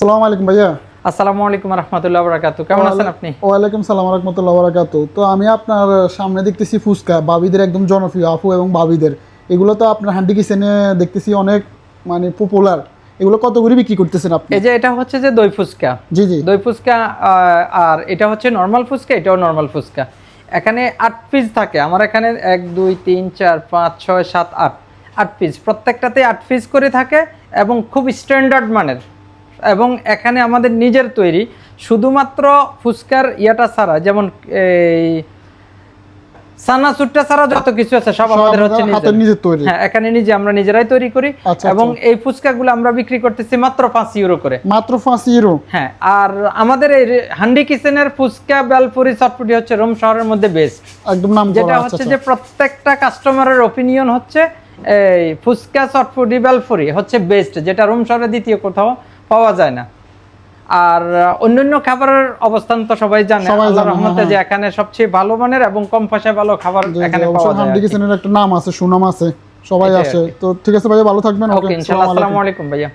আসসালামু আলাইকুম ভাইয়া। আসসালামু আলাইকুম রাহমাতুল্লাহি ওয়া বারাকাতুহু। কেমন আছেন আপনি? ওয়ালাইকুম সালাম ওয়া রাহমাতুল্লাহি ওয়া বারাকাতুহু। তো আমি আপনার সামনে দেখতেছি ফুচকা, ভাবিদের একদম জনপ্রিয়, আপু এবং ভাবিদের। এগুলো তো আপনার হান্ডি কিচেনে দেখতেছি অনেক মানে পপুলার। এগুলো কত করে বিক্রি করতেছেন আপনি? এই যে এটা হচ্ছে যে দই ফুচকা। জি জি। দই ফুচকা আর এটা হচ্ছে নরমাল ফুচকা, এটাও নরমাল ফুচকা। এখানে 8 পিস থাকে। আমার এখানে 1 2 3 4 5 6 7 8 8 পিস। প্রত্যেকটাতে 8 পিস করে থাকে এবং খুব স্ট্যান্ডার্ড মানের। এবং এখানে আমাদের নিজের তৈরি, শুধুমাত্র ফুচকার ইয়াটা ছাড়া, যেমন এই সানাসুরটা ছাড়া যত কিছু আছে সব আমাদের হচ্ছে নিজের তৈরি। হ্যাঁ, এখানে আমরা নিজেরাই তৈরি করি। এবং এই ফুচকাগুলো আমরা বিক্রি করতেছি মাত্র 5 ইউরো করে। মাত্র 5 ইউরো? হ্যাঁ। আর আমাদের এই হান্ডি কিচেনের ফুচকা বেলপুরি চটপটি হচ্ছে রোম শহরের মধ্যে বেস্ট একদম নাম করা। যেটা হচ্ছে যে প্রত্যেকটা কাস্টমারের অপিনিয়ন হচ্ছে এই ফুচকা চটপটি বেলপুরি হচ্ছে বেস্ট, যেটা রোম শহরে দ্বিতীয় কোথাও পাওয়া যায় না। আর অন্যান্য খাবারের অবস্থান তো সবাই জানে, আল্লাহর রহমতে যে এখানে সবচেয়ে ভালো মানের এবং কম পয়সায় ভালো খাবার এখানে পাওয়া যায়। হান্ডি কিচেনের একটা নাম আছে, সুনাম আছে, সবাই আসে। তো ঠিক আছে ভাইয়া, ভালো থাকবেন। ওকে, ইনশাআল্লাহ। আসসালামু আলাইকুম ভাইয়া।